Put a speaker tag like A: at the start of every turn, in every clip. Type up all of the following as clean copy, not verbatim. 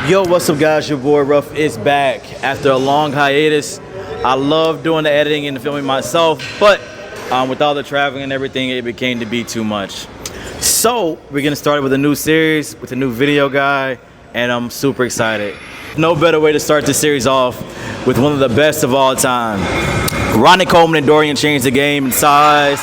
A: Yo, what's up guys, your boy Ruff is back after a long hiatus. I love doing the editing and the filming myself, but with all the traveling and everything, it became to be too much. So we're gonna start with a new series with a new video guy, and I'm super excited. No better way to start this series off with one of the best of all time. Ronnie Coleman and Dorian changed the game in size.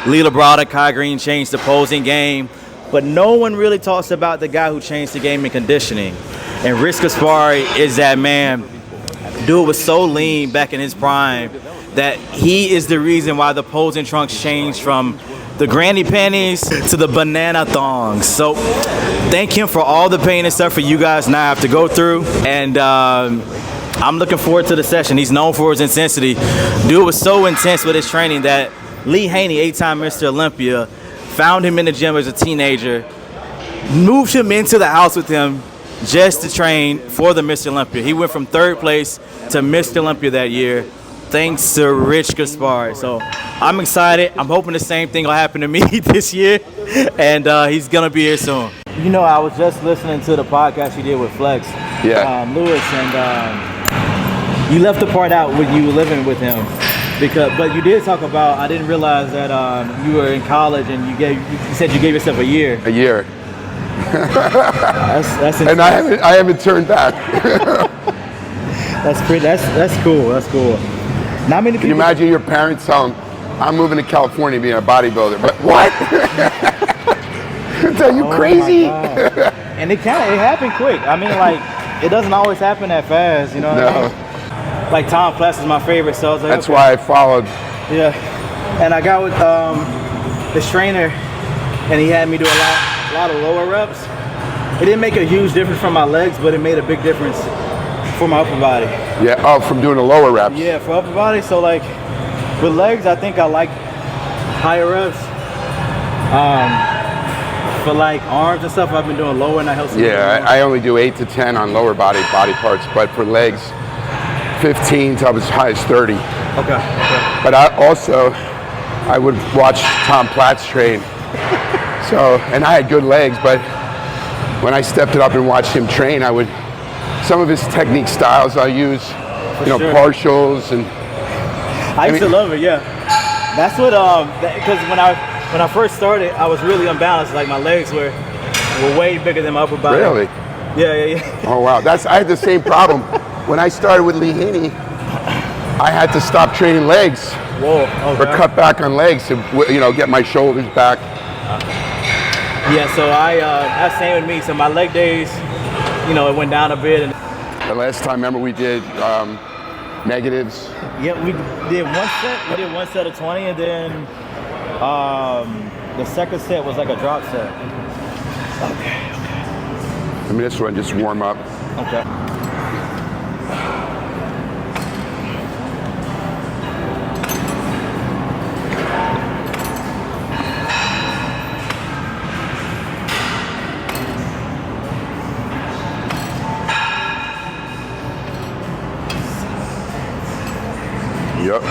A: Lee Labrada, Kai Green changed the posing game, but no one really talks about the guy who changed the game in conditioning. And RYSE Gaspari is that man. Dude was so lean back in his prime that he is the reason why the posing trunks changed from the granny panties to the banana thongs. So thank him for all the pain and stuff for you guys now have to go through. And I'm looking forward to the session. He's known for his intensity. Dude was so intense with his training that Lee Haney, 8-time Mr. Olympia, found him in the gym as a teenager, moved him into the house with him just to train for the Mr. Olympia. He went from 3rd place to Mr. Olympia that year, thanks to RYSE Gaspari. So I'm excited. I'm hoping the same thing will happen to me this year, and he's gonna be here soon. You know, I was just listening to the podcast you did with Flex, Lewis, and you left the part out when you were living with him, but you did talk about. I didn't realize that you were in college and you said you gave yourself a year.
B: A year.
A: that's
B: and I haven't turned back.
A: That's cool. That's cool. Not many people.
B: Can you imagine your parents telling them, "I'm moving to California to be a bodybuilder"? But what? Are you crazy?
A: And it happened quick. I mean, like, it doesn't always happen that fast, you know what I mean? Like, Tom Pless is my favorite, so I was like,
B: that's why I followed.
A: Yeah. And I got with this trainer, and he had me do a lot of lower reps. It didn't make a huge difference for my legs, but it made a big difference for my upper body.
B: Yeah, oh, from doing the lower reps.
A: Yeah, for upper body. So, like, with legs, I think I like higher reps. For like arms and stuff, I've been doing lower, and that helps me.
B: Yeah, I only do 8 to 10 on lower body parts, but for legs, 15 to as high as 30.
A: Okay.
B: But I would watch Tom Platz train. So, and I had good legs, but when I stepped it up and watched him train, some of his technique styles I use, partials and.
A: I used to love it, yeah. That's what, because when I first started, I was really unbalanced. Like, my legs were way bigger than my upper body.
B: Really?
A: Yeah.
B: Oh wow, I had the same problem. When I started with Lee Haney, I had to stop training legs.
A: Whoa. Okay.
B: Or cut back on legs to get my shoulders back.
A: Yeah, so that's same with me. So my leg days, it went down a bit. And
B: the last time, remember, we did negatives.
A: Yeah, we did one set. We did one set of 20, and then the second set was like a drop set. Okay.
B: I mean, this one just warm up.
A: Okay.
B: Yep.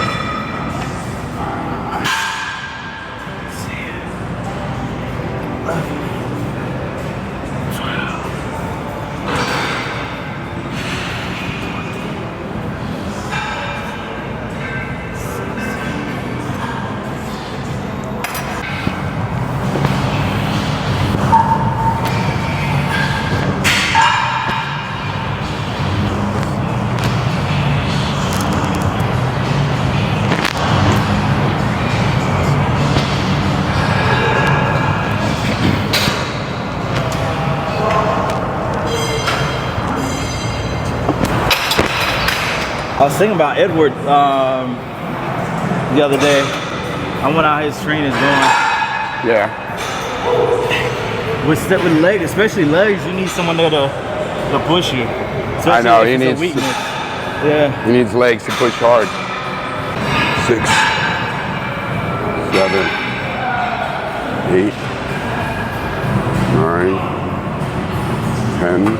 A: I was thinking about Edward the other day. I went out his training's going.
B: Yeah.
A: With legs, especially legs, you need someone there to push you.
B: I know, he needs
A: weakness. Yeah.
B: He needs legs to push hard. 6, 7, 8, 9, 10,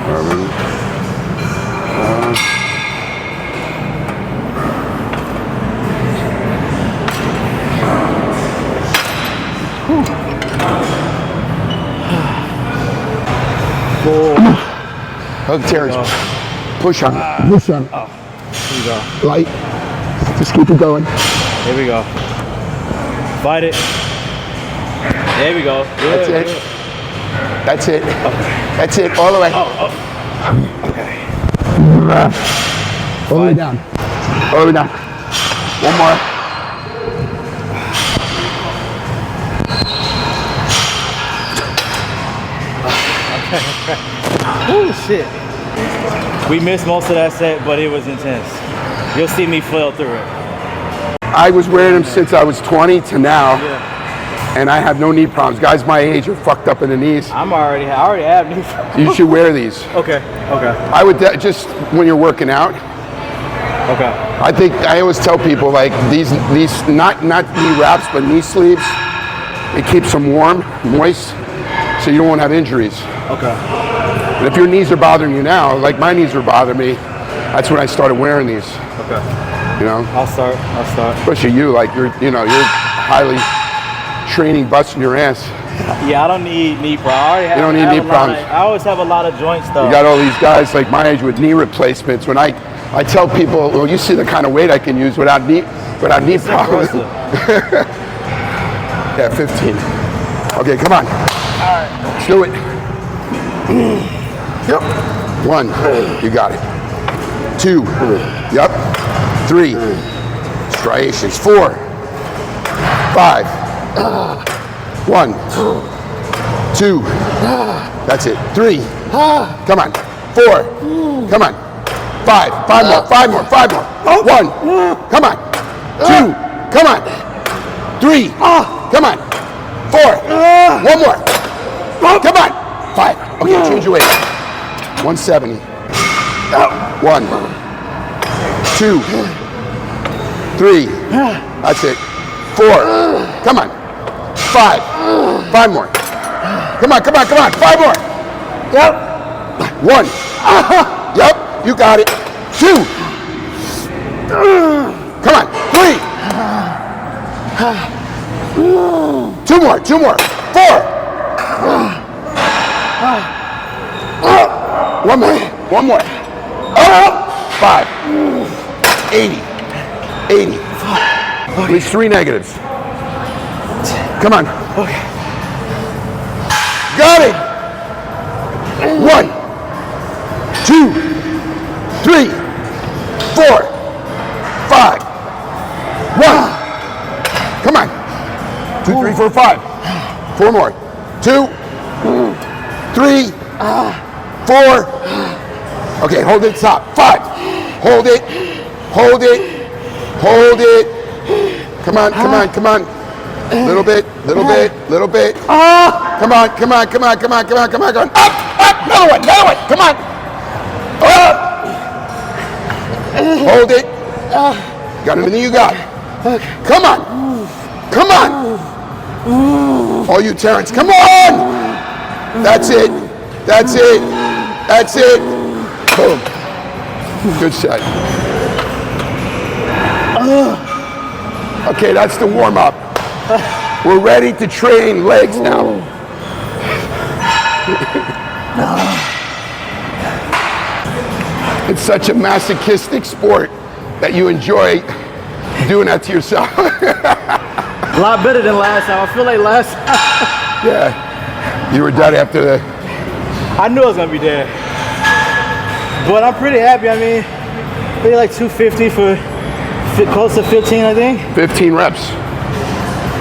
B: 11.
A: Cool.
B: Hug Terrence. Push on it. Push on it.
A: Oh, here we go.
B: Light. Just keep it going.
A: Here we go. Fight it. There we go. Good,
B: That's it.
A: good.
B: That's it.
A: Okay.
B: That's it. All the way.
A: Okay.
B: All the way down. All the way down. One more.
A: Oh shit. We missed most of that set, but it was intense. You'll see me flail through it.
B: I was wearing them since I was 20 to now,
A: Yeah.
B: and I have no knee problems. Guys my age are fucked up in the knees.
A: I already have new problems.
B: You should wear these.
A: Okay.
B: I would just when you're working out.
A: Okay.
B: I think I always tell people like these not knee wraps but knee sleeves. It keeps them warm, moist, so you don't want to have injuries.
A: Okay.
B: But if your knees are bothering you now, like my knees were bothering me, that's when I started wearing these.
A: Okay.
B: You know.
A: I'll start.
B: Especially you, like you're highly training, busting your ass.
A: Yeah, I don't need knee problems.
B: You don't need knee problems.
A: I always have a lot of joint stuff.
B: You got all these guys like my age with knee replacements. When I tell people, well, you see the kind of weight I can use without knee problems. Yeah, 15. Okay, come on.
A: All right.
B: Let's do it. Yep. 1. You got it. 2. Yep. 3. Striations. 4. 5. 1. 2. That's it. 3. Come on. 4. Come on. 5. 5 more. 5 more. 5 more. 1. Come on. 2. Come on. 3. Come on. 4. 1 more. Come on. 5. Okay, change your weight. 170. 1. 2. 3. That's it. 4. Come on. 5. 5 more. Come on. 5 more. Yep. 1. Yep. You got it. 2. Come on. 3. 2 more. 2 more. 4. 1 more. 1 more. 5. 80. 80. At least 3 negatives. Come on.
A: Okay.
B: Got it. 1, 2, 3, 4, 5. 1. Come on. 2, 3, 4, 5. 4 more. 2, 3, 4. Okay, hold it top. 5. Hold it. Hold it. Hold it. Come on. Little bit. Come on. Up. Another one. Come on. Up. Hold it. Got everything you got. Come on. All you Terrence, come on. That's it. Boom. Good set. Okay, that's the warm-up. We're ready to train legs now. It's such a masochistic sport that you enjoy doing that to yourself.
A: A lot better than last time. I feel like last time.
B: Yeah. You were dead after the...
A: I knew I was going to be dead. But I'm pretty happy. I mean, maybe like 250 for close to 15, I think.
B: 15 reps.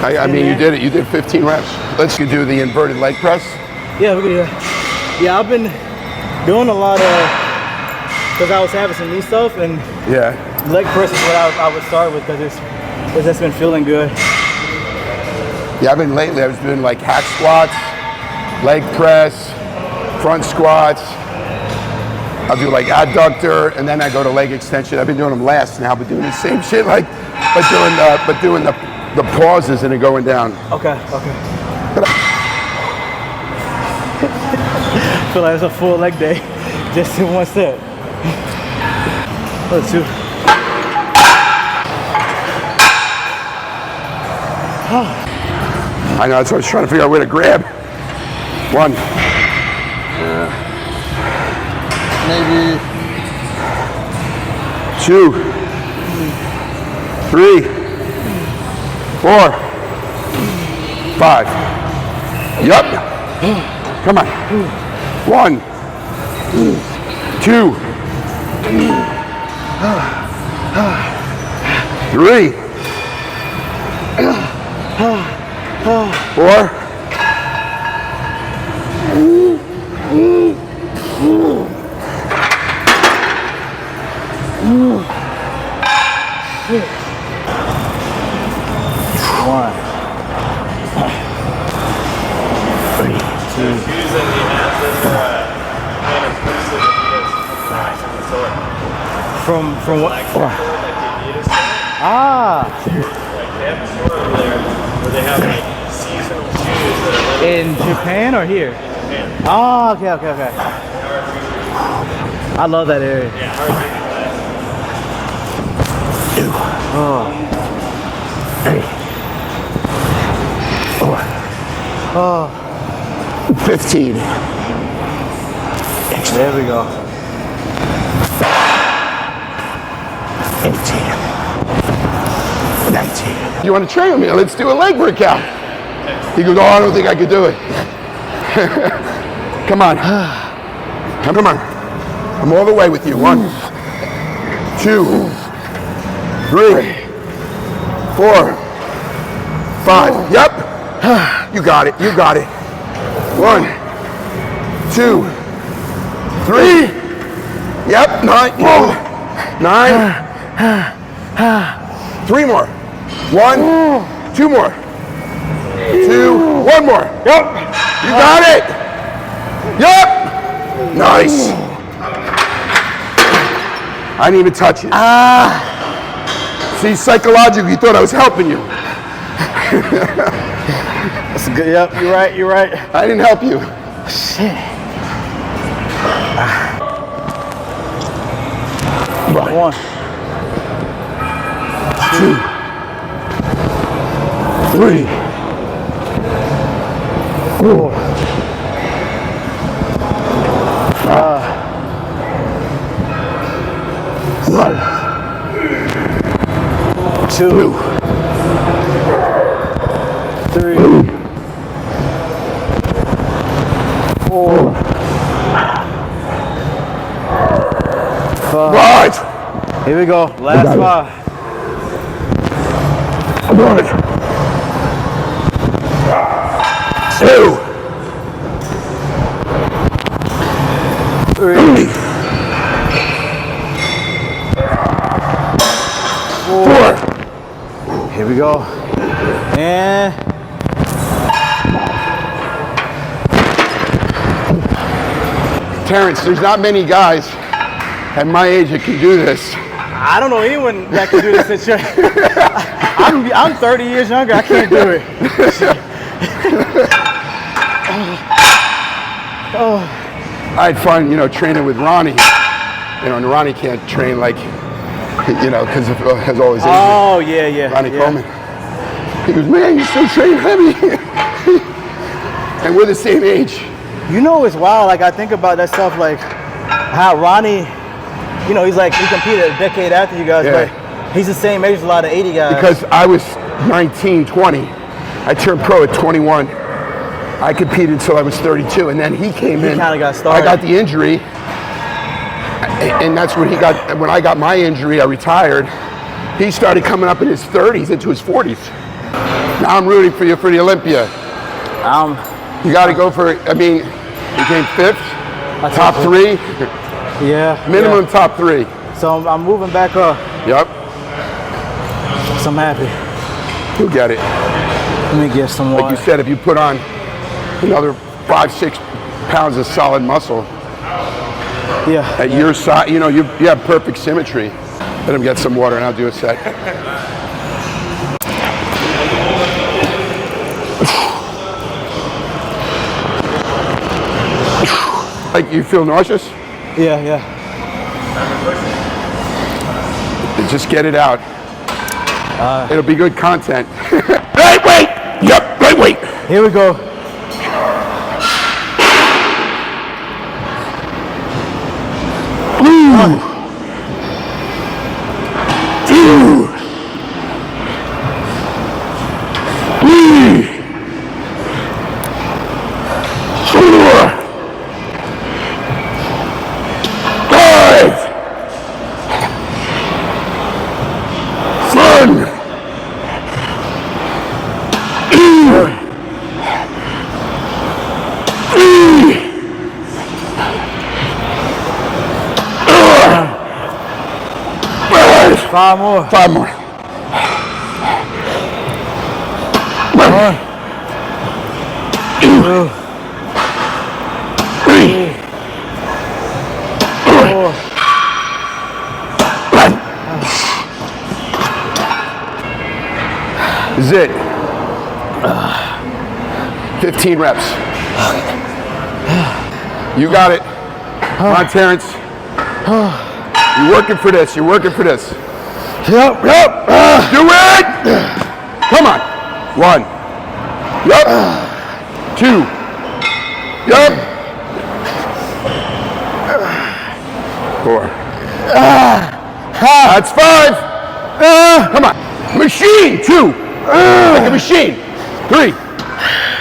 B: I mean, you did it. You did 15 reps. Let's do the inverted leg press.
A: Yeah, we could do that. Yeah, I've been doing a lot of, because I was having some knee stuff, and
B: Yeah.
A: leg press is what I would start with, because it's just been feeling good.
B: Yeah, I was doing like hack squats, leg press, front squats. I'll do like adductor, and then I go to leg extension. I've been doing them last now, but doing the same shit, but doing the pauses and then going down.
A: Okay. I feel like it's a full leg day, just in one set. Let's do.
B: I know, that's what I was trying to figure out where to grab. 1.
C: maybe
B: 2, 3, 4, 5. Yup. Come on. 1, 2, 3, 4.
A: From what? Ah.
D: Like they have a store over there where they have like seasonal shoes that are like
A: In Japan or here?
D: in Japan.
A: Oh, okay. I love that area.
D: Yeah, hard to do that.
B: 15.
A: There we go.
B: 18. 19. You want to train with me? Let's do a leg workout. He goes, oh, I don't think I could do it. Come on. Come on. I'm all the way with you. 1, 2, 3, 4, 5. Yep. You got it. 1, 2, 3. Yep. 9. 3 more. 1, 2 more. 2, 1 more. Yep. You got it. Yep. Nice. I didn't even touch it. See, psychologically, you thought I was helping you.
A: That's good. Yep, you're right.
B: I didn't help you.
A: Shit. 1,
B: 2, 3, 4, 5,
A: 2, 3, 4, 5.
B: Right.
A: Here we go. Last 5.
B: Right. 2,
A: 3, 4. Here we go. And
B: Terrence, there's not many guys at my age that can do this.
A: I don't know anyone that can do this. I'm 30 years younger. I can't do it.
B: I had fun, training with Ronnie. And Ronnie can't train like, because of has always injured.
A: Oh yeah.
B: Ronnie Coleman. He goes, man, you still train heavy. And we're the same age.
A: It's wild. Like I think about that stuff, like how Ronnie, he competed a decade after you guys,
B: Yeah.
A: but he's the same age as a lot of 80 guys.
B: Because I was 19, 20. I turned pro at 21. I competed until I was 32, and then he came in.
A: He kind of got started.
B: I got the injury, and that's when he got. When I got my injury, I retired. He started coming up in his 30s into his 40s. Now I'm rooting for you for the Olympia. You got to go for it. I mean, you came 5th, top 3.
A: Yeah.
B: Minimum top 3.
A: So I'm moving back up.
B: Yep.
A: So I'm happy.
B: You'll get it.
A: Let me get some water.
B: Like you said, if you put on another 5-6 pounds of solid muscle at your size, you have perfect symmetry. Let him get some water and I'll do a set. Like, you feel nauseous?
A: Yeah.
B: Just get it out. It'll be good content. Right weight! Yep, right weight.
A: Here we go. Five more.
B: 5 more.
A: 1, 2, 3, 4.
B: This is it. 15 reps. You got it. Come on, Terrence. You're working for this. You're working for this.
A: Yep.
B: Do it! Come on. 1. Yup. 2. Yup. 4. That's 5. Come on. Machine. 2. Like a machine. 3.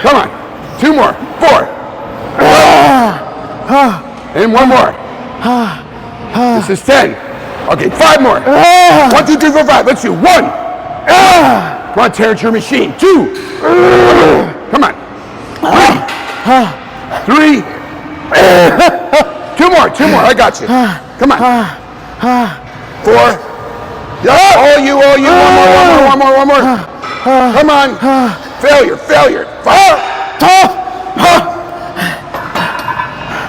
B: Come on. 2 more. 4. And 1 more. This is 10. Okay, 5 more. 1, 2, 3, 4, 5. Let's do 1. Come on, Terrence, your machine. 2. Come on. 3. 2 more. 2 more. I got you. Come on. 4. Yeah. All you. 1 more. Come on. Failure. 5.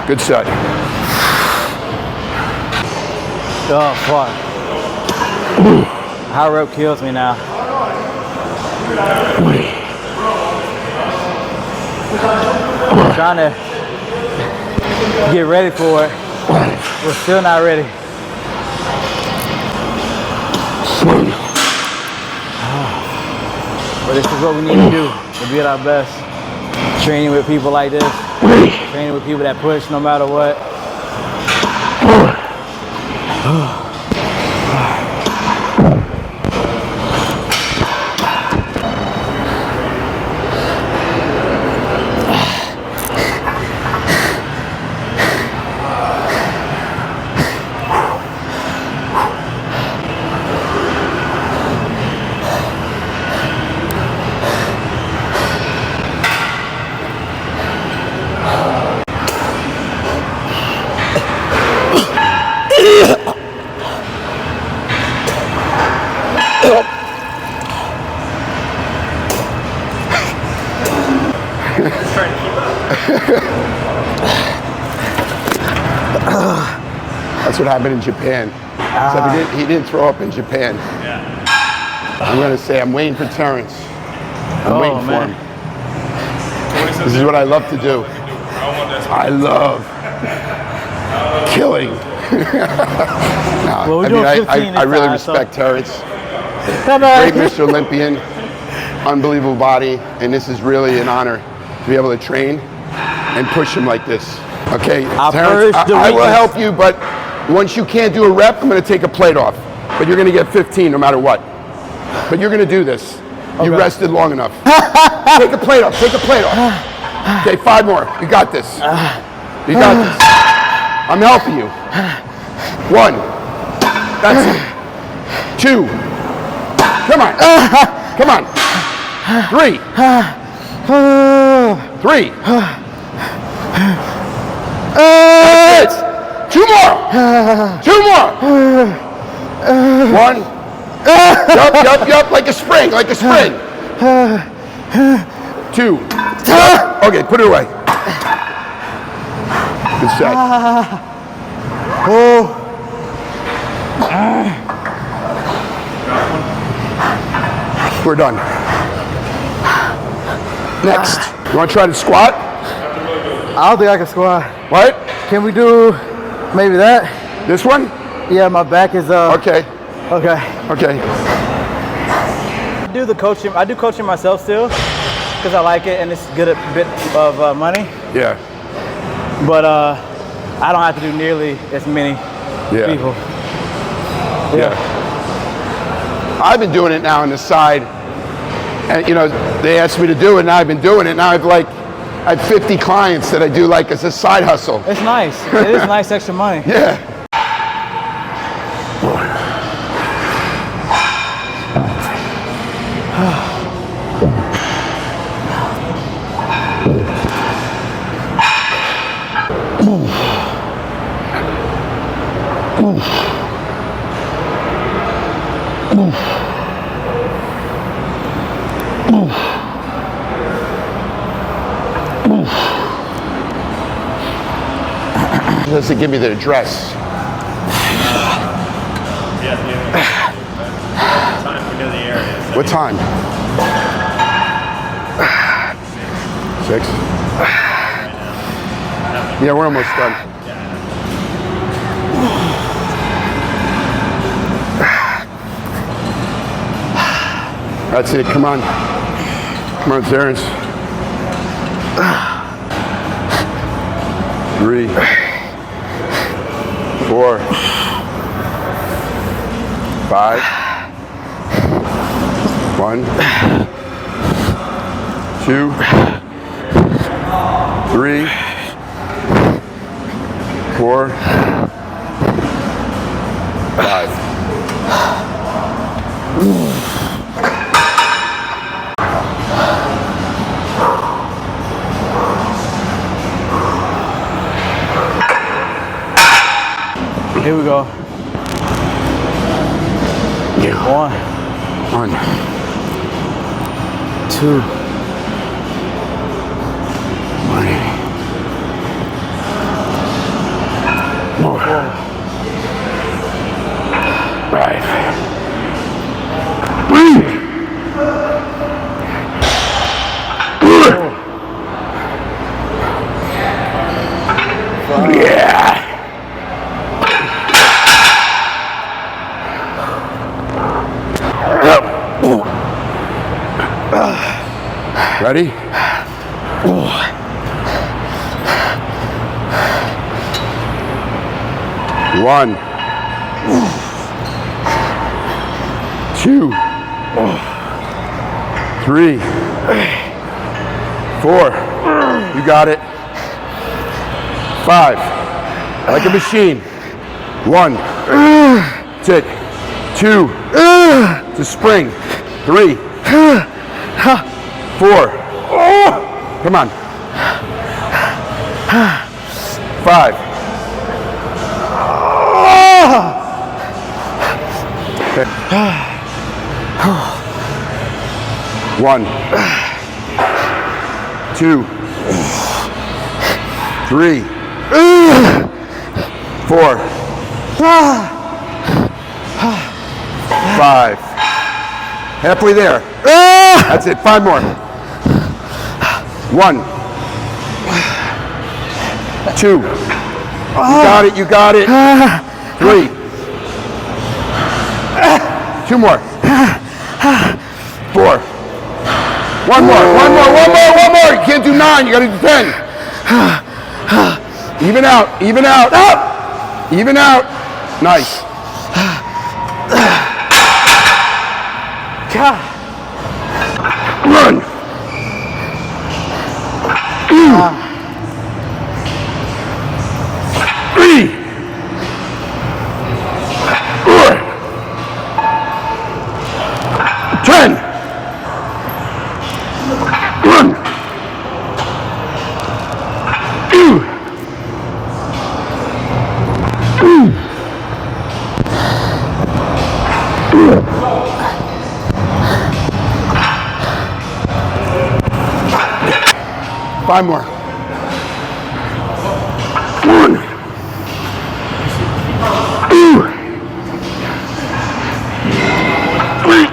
B: Good set.
A: Oh, fuck. High rope kills me now. I'm trying to get ready for it. We're still not ready. But this is what we need to do to be at our best. Training with people like this. Training with people that push no matter what.
B: That's what happened in Japan. Except he didn't throw up in Japan.
D: Yeah.
B: I'm going to say I'm waiting for Terrence. I'm waiting for him. This is what I love to do. I love killing.
A: Well, we're doing 15
B: I really
A: this time,
B: respect Terrence.
A: Come on.
B: Great Mr. Olympian, unbelievable body, and this is really an honor to be able to train and push him like this. Okay, Terrence, I will help you, but once you can't do a rep, I'm going to take a plate off. But you're going to get 15 no matter what. But you're going to do this. You rested long enough. Take a plate off. Take a plate off. Okay, 5 more. You got this. You got this. I'm helping you. 1. That's it. 2. Come on. Come on. 3. 3. That's it. 2 more. 2 more. 1. Yup. Like a spring. 2. Okay, put it away. Good set. We're done. Next. You want to try to squat?
A: I don't think I can squat.
B: What?
A: Can we do maybe that?
B: This one?
A: Yeah, my back is
B: Okay.
A: Okay. I do coaching myself still because I like it and it's good a bit of money.
B: Yeah.
A: But I don't have to do nearly as many
B: Yeah.
A: people.
B: Yeah. I've been doing it now on the side, and you know, they asked me to do it, and I've been doing it. Now I have 50 clients that I do like as a side hustle.
A: It's nice. It is nice extra money.
B: Yeah. Does it give me the address?
D: Yeah, time we know the area. So
B: What time? 6? Yeah, we're almost done. That's it, come on. Come on, Terrence. 3, 4, 5, 1, 2, 3, 4, 5.
A: Here we go.
B: Yeah.
A: 1,
B: 1,
A: 2,
B: 4, 5. Yeah. Ready? 1, 2, 3, 4. You got it. 5. Like a machine. 1. That's it. 2. To spring. 3. 4. Come on. 5. 1, 2, 3, 4, 5. Halfway there. That's it. 5 more. 1, 2. You got it. You got it. 3. 2 more. 4. 1 more. 1 more. 1 more. 1 more. You can't do 9. You got to do 10. Even out. Even out. Up. Even out. Nice. Run. 3. 10. Run. 2. 5 more. 1, 2, 3.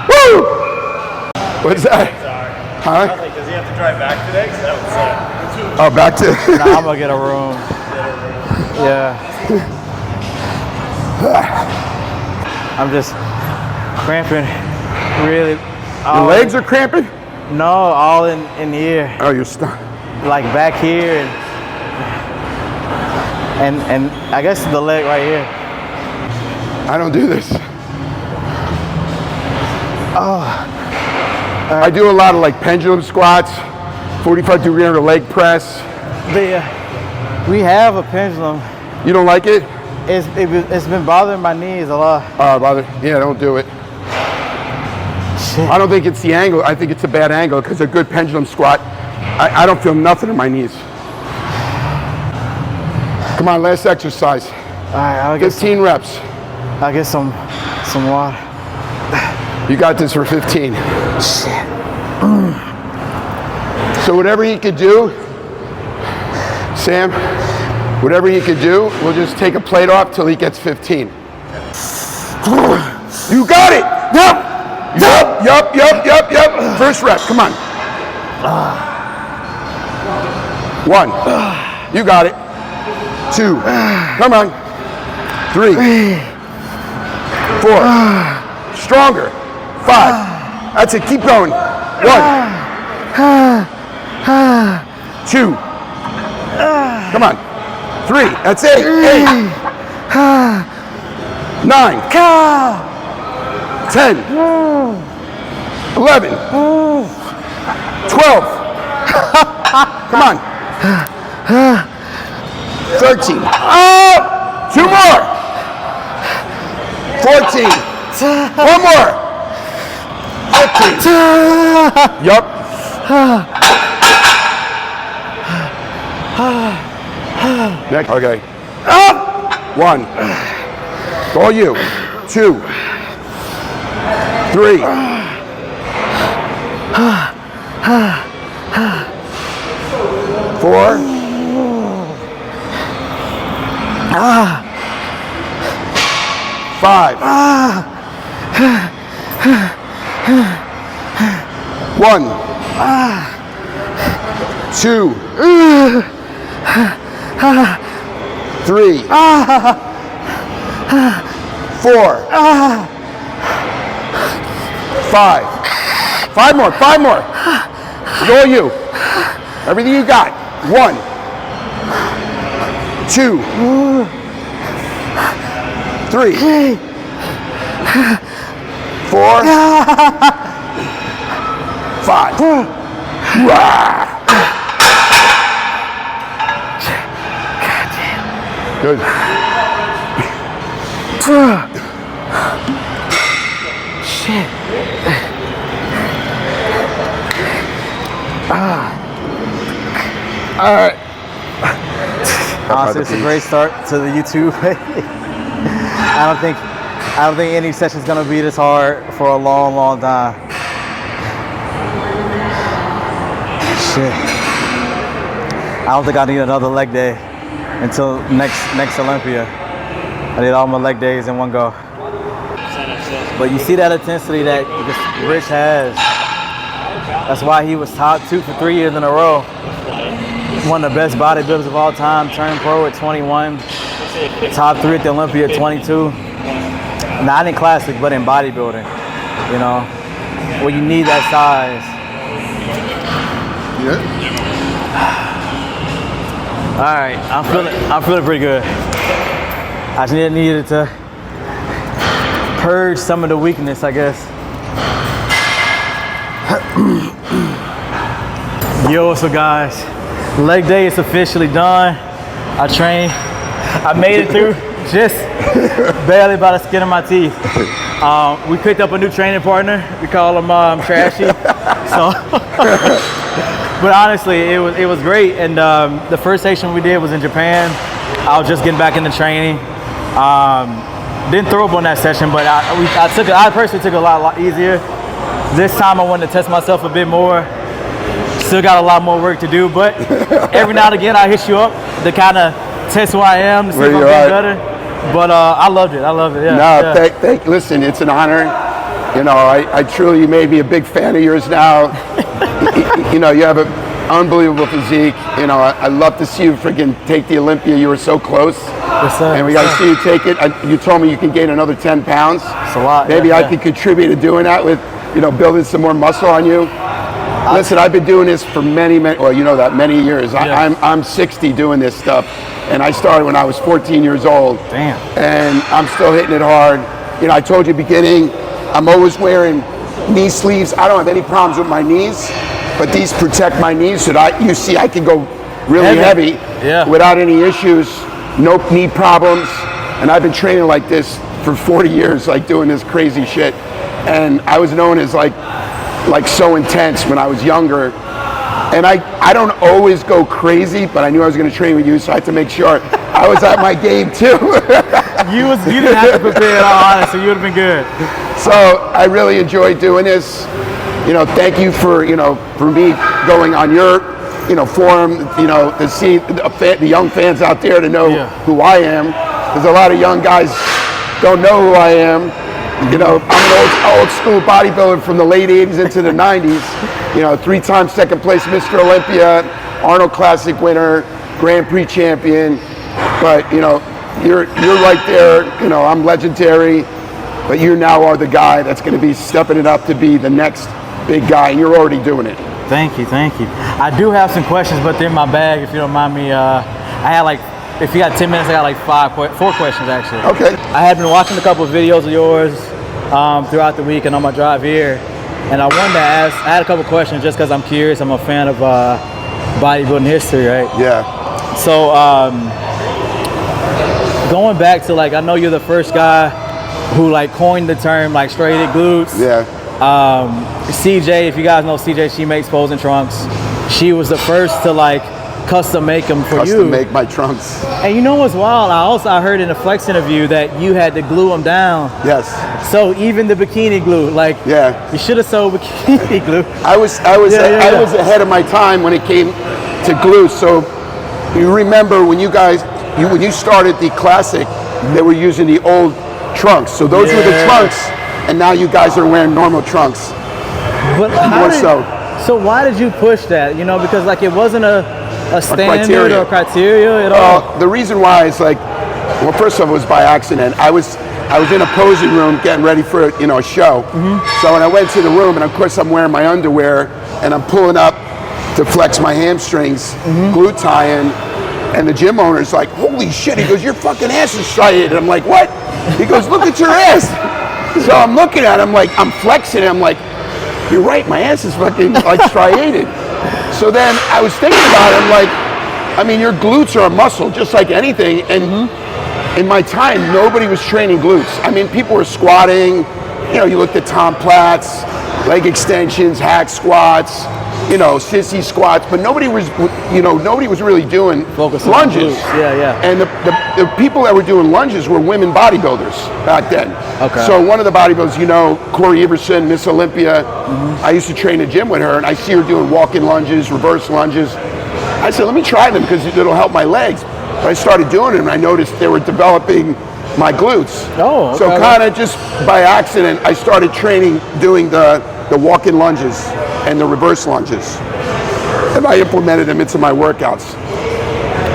B: 'Woo! What's that?
D: sorry.
B: Huh?
D: Like, does he have to drive back today? 'Cause that was
B: Oh, back to.
A: Nah, I'm gonna get a room. Yeah. I'm just cramping really.
B: Your legs are cramping?
A: No, all in here.
B: Oh, you're stuck.
A: Like back here and I guess the leg right here.
B: I don't do this. I do a lot of like pendulum squats, 45-degree under leg press.
A: We have a pendulum.
B: You don't like it?
A: It's been bothering my knees a lot.
B: Yeah, don't do it.
A: Shit.
B: I don't think it's the angle. I think it's a bad angle because a good pendulum squat, I don't feel nothing in my knees. Come on, last exercise.
A: All right, I'll get
B: 15 reps.
A: I'll get some water.
B: You got this for 15.
A: Shit.
B: So whatever he could do, Sam, whatever he could do, we'll just take a plate off till he gets 15. You got it! Yup. First rep, come on. 1, you got it. 2, come on. 3, 4, stronger. 5, that's it, keep going. 1, 2, come on. 3, that's it. 8, 9, 10, 11, 12, come on. 13, 2 more. 14, 1 more. 15, yup. Next, okay. 1, it's all you. 2, 3, 4, 5, 1, 2, 3, 4, 5. 5 more. It's all you. Everything you got. 1, 2, 3, 4, 5. Good.
A: Shit.
B: All right.
A: Honestly, it's a great start to the YouTube. I don't think any session's gonna be this hard for a long time. Shit. I don't think I need another leg day until next Olympia. I did all my leg days in one go. But you see that intensity that Rich has. That's why he was top 2 for 3 years in a row. One of the best bodybuilders of all time, turned pro at 21, top 3 at the Olympia at 22. Not in classic, but in bodybuilding, you know, where you need that size.
B: Yeah.
A: All right, I'm feeling pretty good. I just needed to purge some of the weakness, I guess. Yo, so guys, leg day is officially done. I made it through just barely by the skin of my teeth. We picked up a new training partner. We call him Trashy. So, but honestly, it was great. And the first session we did was in Japan. I was just getting back into training. Didn't throw up on that session, but I personally took it a lot easier. This time I wanted to test myself a bit more. Still got a lot more work to do, but every now and again I hit you up to kind of test who I am, to see if I'm getting better. But I loved it. Yeah.
B: No, yeah. Listen, it's an honor. You know, I truly, you made me a big fan of yours now. You know, you have unbelievable physique. You know, I love to see you freaking take the Olympia. You were so close.
A: Yes, sir.
B: And we got to see you take it. You told me you can gain another 10 pounds.
A: It's a lot.
B: Maybe I could contribute to doing that with, you know, building some more muscle on you. Listen, I've been doing this for many, well, you know that, many years.
A: Yeah.
B: I'm 60 doing this stuff, and I started when I was 14 years old.
A: Damn.
B: And I'm still hitting it hard. You know, I told you beginning, I'm always wearing knee sleeves. I don't have any problems with my knees, but these protect my knees so that you see I can go really heavy without any issues, no knee problems. And I've been training like this for 40 years, like doing this crazy shit. And I was known as like so intense when I was younger. And I don't always go crazy, but I knew I was going to train with you, so I had to make sure I was at my game too.
A: You didn't have to prepare at all, honestly. You would have been good.
B: So I really enjoyed doing this. You know, thank you for, you know, for me going on your, you know, forum, you know, to see the young fans out there to know who I am. Because a lot of young guys don't know who I am. You know, I'm an old school bodybuilder from the late 80s into the 90s. You know, 3-time second place Mr. Olympia, Arnold Classic winner, Grand Prix champion. But, you know, you're right there. You know, I'm legendary. But you now are the guy that's going to be stepping it up to be the next big guy. And you're already doing it.
A: Thank you, thank you. I do have some questions, but they're in my bag, if you don't mind me. I had like, if you got 10 minutes, I got like 4 questions actually.
B: Okay.
A: I had been watching a couple of videos of yours throughout the week and on my drive here. And I wanted to ask, I had a couple questions just because I'm curious. I'm a fan of bodybuilding history, right?
B: Yeah.
A: So going back to like, I know you're the first guy who like coined the term like straighted glutes.
B: Yeah.
A: CJ, if you guys know CJ, she makes posing trunks. She was the first to like custom make them for you.
B: Custom make my trunks.
A: And you know what's wild? I heard in a Flex interview that you had to glue them down.
B: Yes.
A: So even the bikini glue, like you should have sold bikini glue.
B: I was ahead of my time when it came to glue. So you remember when you guys, when you started the classic, they were using the old trunks. So those were the trunks, and now you guys are wearing normal trunks.
A: But so why did you push that? You know, because like it wasn't a standard or criteria at all.
B: The reason why is like, well, first of all, it was by accident. I was in a posing room getting ready for a show. So when I went to the room, and of course I'm wearing my underwear, and I'm pulling up to flex my hamstrings, glute tying, and the gym owner's like, "Holy shit!" He goes, "Your fucking ass is striated." I'm like, "What?" He goes, "Look at your ass." So I'm looking at him like I'm flexing. I'm like, "You're right, my ass is fucking like striated." So then I was thinking about it. I'm like, I mean, your glutes are a muscle just like anything. And in my time, nobody was training glutes. I mean, people were squatting. You know, you looked at Tom Platz, leg extensions, hack squats, sissy squats, but nobody was really doing lunges. And the people that were doing lunges were women bodybuilders back then.
A: Okay.
B: So one of the bodybuilders, Corey Everson, Miss Olympia, I used to train a gym with her, and I see her doing walk-in lunges, reverse lunges. I said, let me try them because it'll help my legs. But I started doing it, and I noticed they were developing my glutes.
A: Oh, okay.
B: So kind of just by accident, I started doing the walk-in lunges and the reverse lunges. And I implemented them into my workouts.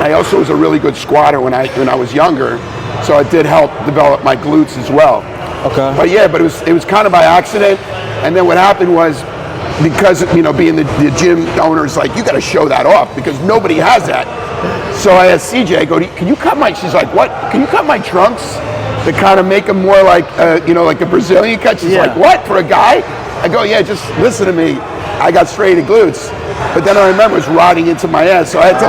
B: I also was a really good squatter when I was younger, so it did help develop my glutes as well.
A: Okay.
B: But it was kind of by accident. And then what happened was, because being the gym owner is like, you got to show that off because nobody has that. So I asked CJ, I go, can you cut she's like, what? Can you cut my trunks to kind of make them more like, like a Brazilian cut? She's like, what, for a guy? I go, yeah, just listen to me. I got straighted glutes. But then I remember it was rotting into my ass. So I had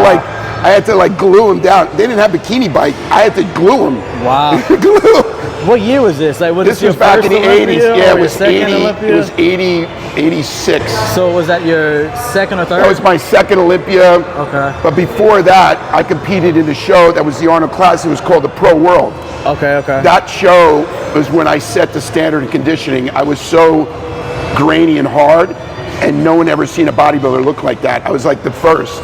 B: to glue them down. They didn't have bikini bike. I had to glue them.
A: Wow.
B: Glue.
A: What year was this? Like,
B: this was back in the 80s. Yeah, it was 80, 86.
A: So was that your second or third?
B: That was my second Olympia.
A: Okay.
B: But before that, I competed in a show that was the Arnold Classic. It was called the Pro World.
A: Okay.
B: That show was when I set the standard in conditioning. I was so grainy and hard, and no one ever seen a bodybuilder look like that. I was like the first.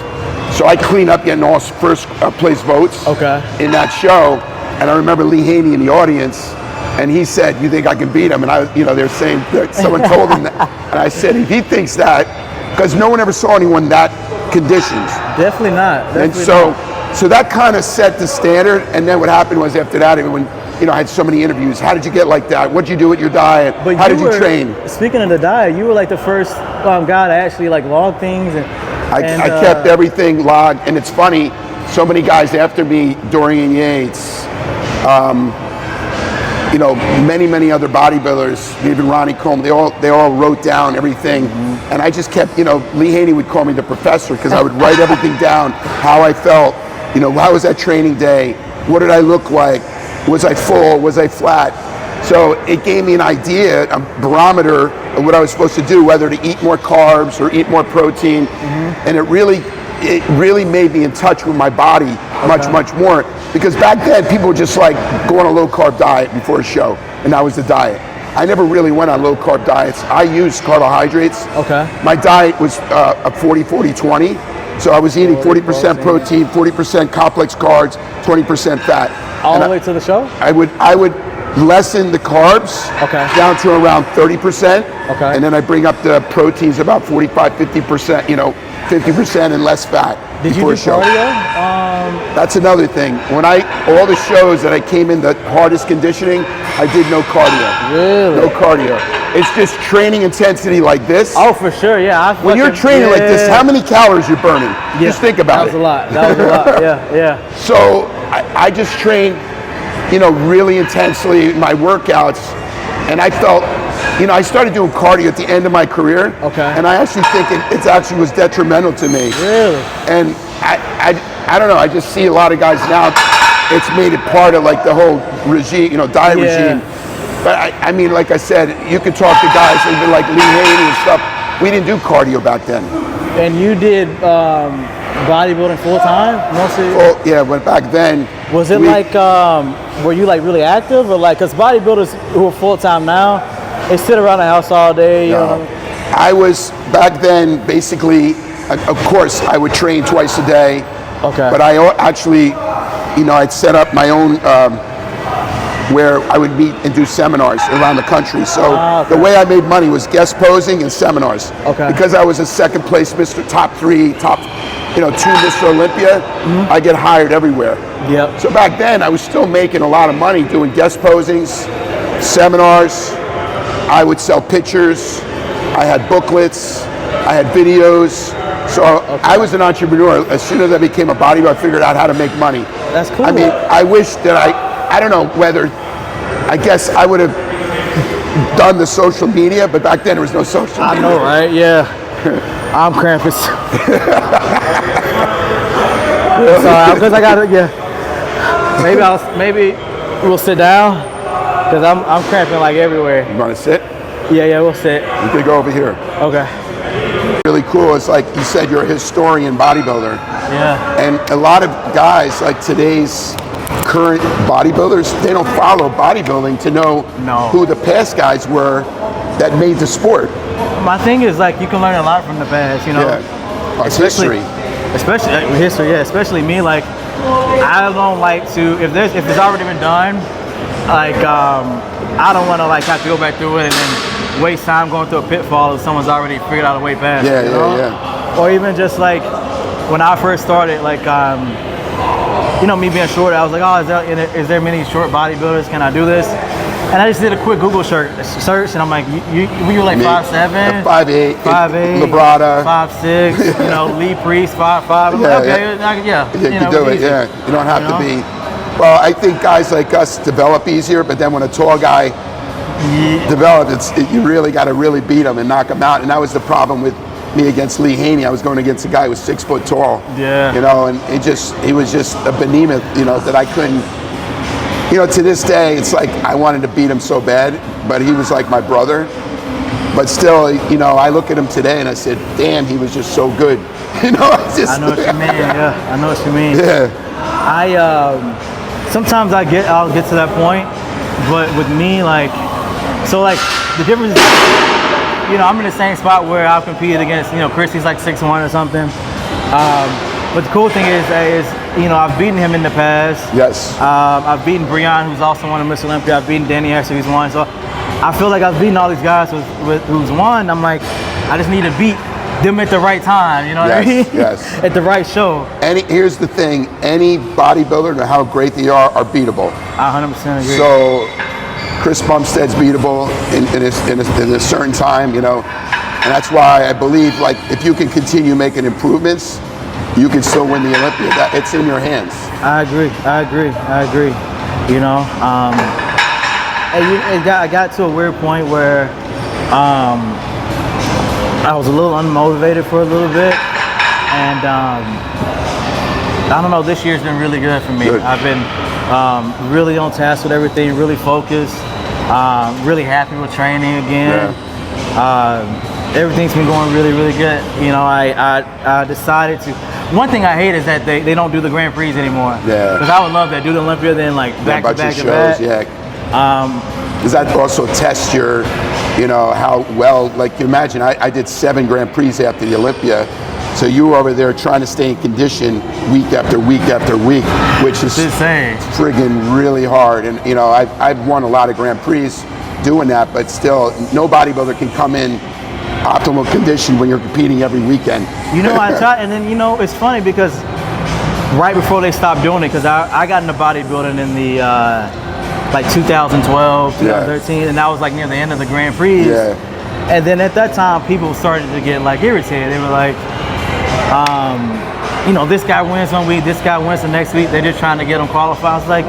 B: So I cleaned up getting all first place votes in that show. And I remember Lee Haney in the audience, and he said, "You think I can beat him?" And they're saying that someone told him that. And I said, if he thinks that, because no one ever saw anyone that conditioned.
A: Definitely not.
B: And so that kind of set the standard. And then what happened was after that, when I had so many interviews, how did you get like that? What did you do with your diet?
A: But
B: how did you train?
A: Speaking of the diet, you were like the first guy to actually like log things.
B: I kept everything logged. And it's funny, so many guys after me, Dorian Yates, many other bodybuilders, even Ronnie Coleman, they all wrote down everything. And I just kept, Lee Haney would call me the professor because I would write everything down, how I felt, how was that training day? What did I look like? Was I full? Was I flat? So it gave me an idea, a barometer of what I was supposed to do, whether to eat more carbs or eat more protein. And it really made me in touch with my body much more. Because back then, people would just like go on a low carb diet before a show, and that was the diet. I never really went on low carb diets. I used carbohydrates. My diet was a 40-40-20. So I was eating 40% protein, 40% complex carbs, 20% fat.
A: All the way to the show? I
B: would lessen the carbs down to around 30%. And then I bring up the proteins about 45-50%, 50% and less fat.
A: Did you do cardio?
B: That's another thing. All the shows that I came in the hardest conditioning, I did no cardio.
A: Really?
B: No cardio. It's just training intensity like this.
A: Oh, for sure, yeah.
B: When you're training like this, how many calories you're burning? Just think about it.
A: That was a lot, yeah.
B: So I just trained, really intensely my workouts, and I felt, I started doing cardio at the end of my career. And I actually think it actually was detrimental to me.
A: Really?
B: And I don't know, I just see a lot of guys now, it's made it part of like the whole regime, diet regime. But I mean, like I said, you could talk to guys even like Lee Haney and stuff. We didn't do cardio back then.
A: And you did bodybuilding full time mostly?
B: Yeah, but back then.
A: Was it were you like really active, or like, because bodybuilders who are full time now, they sit around the house all day?
B: I was back then basically. Of course, I would train twice a day. But I actually, I'd set up my own. Where I would meet and do seminars around the country. So the way I made money was guest posing and seminars. Because I was a second place top 2 Mr. Olympia, I get hired everywhere. So back then I was still making a lot of money doing guest posings, seminars. I would sell pictures. I had booklets. I had videos. So I was an entrepreneur. As soon as I became a bodybuilder, I figured out how to make money.
A: That's cool.
B: I mean, I wish that I don't know whether, I guess I would have done the social media, but back then there was no social media.
A: I know, right? Yeah. I'm cramping. Sorry, because I got Maybe we'll sit down, because I'm cramping like everywhere.
B: You want to sit?
A: Yeah, we'll sit.
B: You could go over here.
A: Okay.
B: Really cool. It's like you said, you're a historian bodybuilder.
A: Yeah.
B: And a lot of guys, like today's current bodybuilders, they don't follow bodybuilding to know who the past guys were that made the sport.
A: My thing is, like, you can learn a lot from the past,
B: Yeah. It's history.
A: Especially history, yeah. Especially me, like, I don't like to, if it's already been done, like, I don't want to like have to go back through it and then waste time going through a pitfall if someone's already figured out a way past.
B: Yeah.
A: Or even just like when I first started, like me being short, I was like, oh, is there many short bodybuilders? Can I do this? And I just did a quick Google search, and I'm like, you were like 5'7",
B: 5'8",
A: 5'8",
B: Labrada,
A: 5'6", Lee Priest, 5'5". You
B: can do it. Yeah, you don't have to be. Well, I think guys like us develop easier, but then when a tall guy develops, you really got to really beat him and knock him out. And that was the problem with me against Lee Haney. I was going against a guy who was 6 foot tall.
A: Yeah.
B: And he was just a behemoth. That I couldn't. To this day, it's like I wanted to beat him so bad, but he was like my brother. But still, I look at him today and I said, damn, he was just so good.
A: I know what you mean. Yeah, I know what you mean.
B: Yeah.
A: Sometimes I'll get to that point, but with me, like, the difference is, I'm in the same spot where I've competed against, Christy's like 6'1" or something. But the cool thing is, I've beaten him in the past.
B: Yes.
A: I've beaten Brian, who's also won a Miss Olympia. I've beaten Danny Hester, who's won. So I feel like I've beaten all these guys who's won. I'm like, I just need to beat them at the right time, you know what I mean?
B: Yes.
A: At the right show.
B: Here's the thing, any bodybuilder, no matter how great they are beatable.
A: I 100% agree.
B: So Chris Bumstead's beatable in a certain time, you know, and that's why I believe, like, if you can continue making improvements, you can still win the Olympia. It's in your hands.
A: I agree. You know, I got to a weird point where I was a little unmotivated for a little bit, and I don't know, this year's been really good for me.
B: Good.
A: I've been really on task with everything, really focused, really happy with training again.
B: Yeah.
A: Everything's been going really, really good. You know, I decided to. One thing I hate is that they don't do the Grand Prix anymore.
B: Yeah.
A: Because I would love that. Do the Olympia, then like back to back to back.
B: Yeah. Does that also test your, you know, how well, like, you imagine, I did 7 Grand Prix after the Olympia, so you were over there trying to stay in condition week after week after week, which is
A: insane.
B: Friggin' really hard. And, you know, I've won a lot of Grand Prix doing that, but still, no bodybuilder can come in optimal condition when you're competing every weekend.
A: You know, I tried, and then, you know, it's funny because right before they stopped doing it, because I got into bodybuilding in the like 2012, 2013, and that was like near the end of the Grand Prix.
B: Yeah.
A: And then at that time, people started to get like irritated. They were like, you know, this guy wins one week, this guy wins the next week. They're just trying to get them qualified. I was like,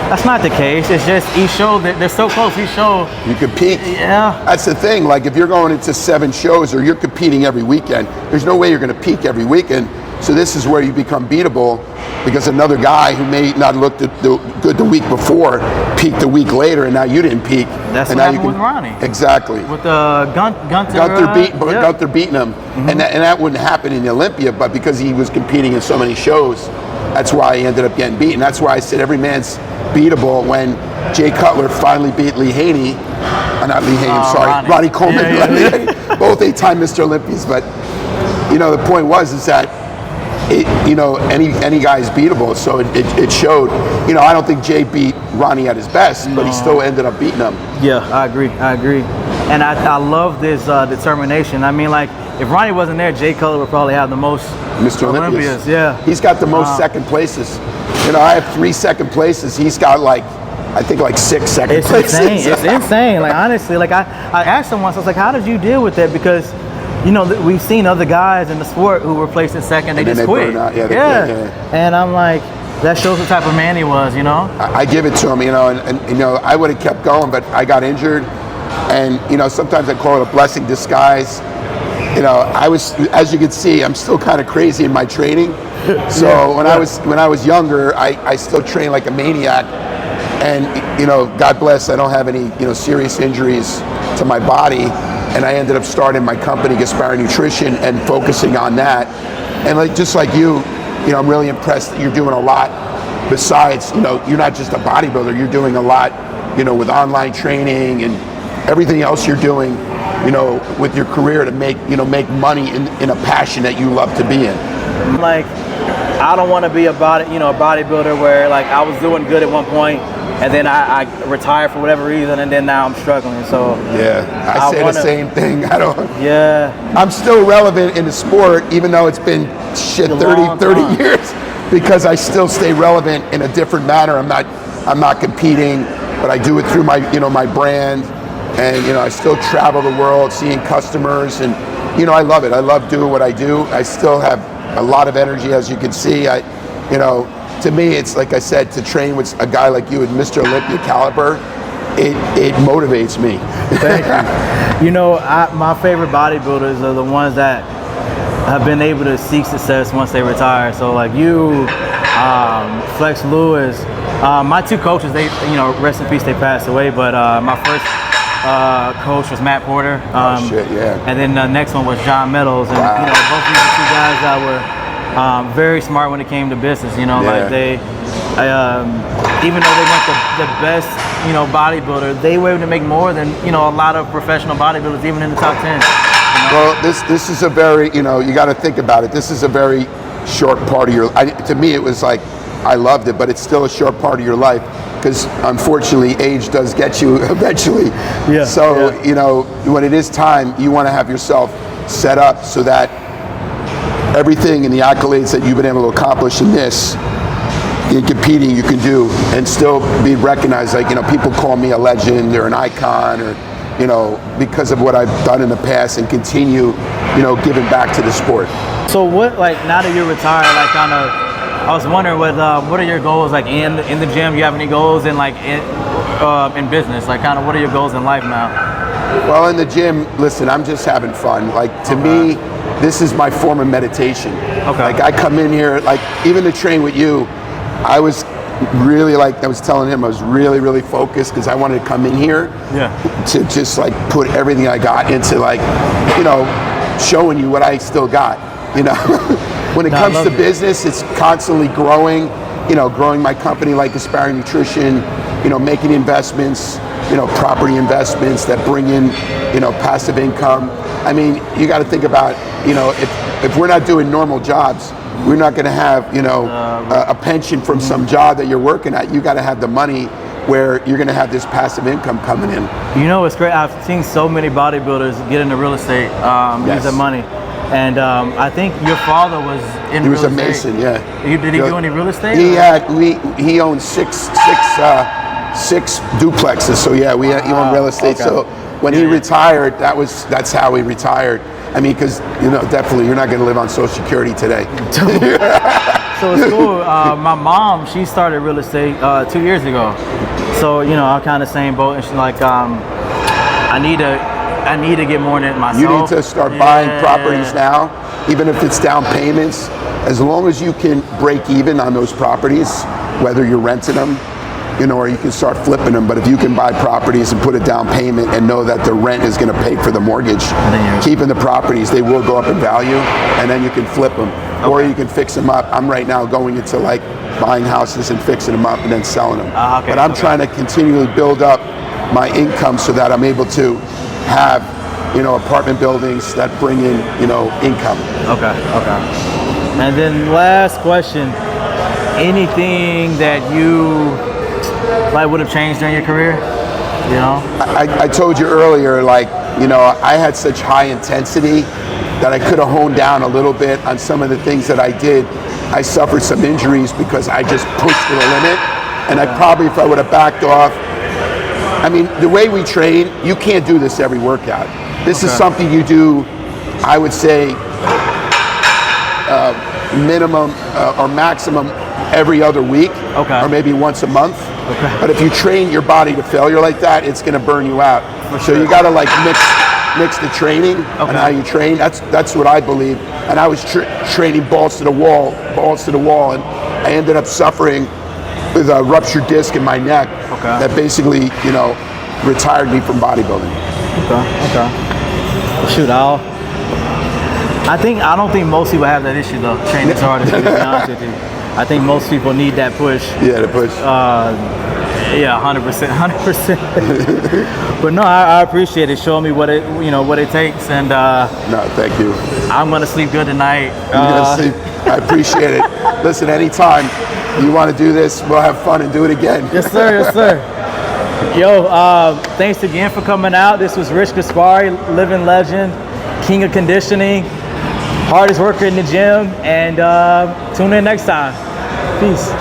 A: that's not the case. It's just each show, they're so close. Each show,
B: you can peak.
A: Yeah.
B: That's the thing. Like, if you're going into 7 shows or you're competing every weekend, there's no way you're going to peak every weekend. So this is where you become beatable, because another guy who may not look good the week before peaked a week later, and now you didn't peak.
A: That's
B: and
A: what
B: now
A: happened with Ronnie.
B: Exactly.
A: With Gunther
B: beating him, and that wouldn't happen in the Olympia, but because he was competing in so many shows, that's why he ended up getting beaten. That's why I said every man's beatable. When Jay Cutler finally beat Lee Haney, not Lee Haney, I'm sorry, Ronnie Coleman, both 8-time Mr. Olympians. But, you know, the point is that, you know, any guy is beatable. So it showed. You know, I don't think Jay beat Ronnie at his best, but he still ended up beating him.
A: Yeah, I agree. And I love this determination. I mean, like, if Ronnie wasn't there, Jay Cutler would probably have the most
B: Mr. Olympias.
A: Yeah.
B: He's got the most second places. You know, I have 3 second places. He's got like, I think like 6 second places.
A: Insane. It's insane. Like, honestly, like I asked him once, I was like, how did you deal with that? Because, you know, we've seen other guys in the sport who were placed in second, they just quit.
B: Burn out. Yeah, they quit.
A: And I'm like, that shows the type of man he was, you know?
B: I give it to him, you know, and you know, I would have kept going, but I got injured. And, you know, sometimes I call it a blessing disguise. You know, I was, as you can see, I'm still kind of crazy in my training. So when I was younger, I still trained like a maniac. And, you know, God bless, I don't have any, you know, serious injuries to my body. And I ended up starting my company, Gaspari Nutrition, and focusing on that. And like, just like you know, I'm really impressed that you're doing a lot besides, you know, you're not just a bodybuilder, you're doing a lot, you know, with online training and everything else you're doing, you know, with your career to make money in a passion that you love to be in.
A: Like, I don't want to be a bodybuilder where, like, I was doing good at one point and then I retired for whatever reason, and then now I'm struggling. So
B: yeah, I say the same thing. I'm still relevant in the sport, even though it's been 30 years, because I still stay relevant in a different manner. I'm not competing, but I do it through my, you know, my brand, and, you know, I still travel the world seeing customers, and, you know, I love it. I love doing what I do. I still have a lot of energy, as you can see. You know, to me, it's like I said, to train with a guy like you at Mr. Olympia caliber, it motivates me.
A: Thank you. You know, my favorite bodybuilders are the ones that have been able to seek success once they retire. So like you, Flex Lewis, my 2 coaches, they, you know, rest in peace, they passed away, but my first coach was Matt Porter. And then the next one was John Meadows. And, you know, both of these are 2 guys that were very smart when it came to business, you know, like they, even though they weren't the best, you know, bodybuilder, they were able to make more than, you know, a lot of professional bodybuilders, even in the top 10. You know?
B: Well, this is a very, you know, you got to think about it. This is a very short part of your, to me, it was like, I loved it, but it's still a short part of your life, because unfortunately age does get you eventually. You know, when it is time, you want to have yourself set up so that everything and the accolades that you've been able to accomplish in this, in competing, you can do and still be recognized. Like, you know, people call me a legend or an icon, or, you know, because of what I've done in the past, and continue, you know, giving back to the sport.
A: So what, like, now that you're retired, like, kind of, I was wondering what are your goals, like, in the gym? Do you have any goals in, like, in business? Like, kind of, what are your goals in life now?
B: Well, in the gym, listen, I'm just having fun. Like, to me, this is my form of meditation.
A: Okay.
B: Like, I come in here, like, even to train with you, I was really, like I was telling him, I was really, really focused because I wanted to come in here to just, like, put everything I got into, like, you know, showing you what I still got, you know. When it comes to business, it's constantly growing, you know, growing my company like Gaspari Nutrition, you know, making investments, you know, property investments that bring in, you know, passive income. I mean, you got to think about, you know, if we're not doing normal jobs, we're not going to have, you know, a pension from some job that you're working at. You got to have the money where you're going to have this passive income coming in.
A: You know, it's great. I've seen so many bodybuilders get into real estate, use their money. And I think your father was in real estate.
B: He was a mason, yeah.
A: Did he do any real estate?
B: He owned six duplexes. So yeah, he owned real estate. Okay. So when he retired, that's how he retired. I mean, because, you know, definitely you're not going to live on Social Security today.
A: So it's cool. My mom, she started real estate 2 years ago. So, you know, I'm kind of same boat. And she's like, I need to get more in it myself.
B: You need to start buying properties now, even if it's down payments. As long as you can break even on those properties, whether you're renting them, you know, or you can start flipping them. But if you can buy properties and put a down payment and know that the rent is going to pay for the mortgage, keeping the properties, they will go up in value, and then you can flip them, or you can fix them up. I'm right now going into, like, buying houses and fixing them up and then selling them. But I'm trying to continually build up my income so that I'm able to have, you know, apartment buildings that bring in, you know, income.
A: Okay. And then last question, anything that you like would have changed during your career, you know?
B: I told you earlier, like, you know, I had such high intensity that I could have honed down a little bit on some of the things that I did. I suffered some injuries because I just pushed to the limit, and I probably, if I would have backed off, I mean, the way we train, you can't do this every workout. This is something you do, I would say, minimum or maximum every other week, or maybe once a month. But if you train your body to failure like that, it's going to burn you out. So you got to, like, mix the training and how you train. That's what I believe. And I was training balls to the wall, and I ended up suffering with a ruptured disc in my neck that basically, you know, retired me from bodybuilding.
A: Shoot, I don't think most people have that issue though, training as hard as you, to be honest with you. I think most people need that push.
B: Yeah, the push.
A: Yeah, 100%. But no, I appreciate it. Showing me what it takes, and
B: no, thank you.
A: I'm gonna sleep good tonight.
B: Sleep. I appreciate it. Listen, anytime you want to do this, we'll have fun and do it again.
A: Yes, sir. Yes, sir. Yo, thanks again for coming out. This was Rich Gaspari, living legend, king of conditioning, hardest worker in the gym, and tune in next time. Peace.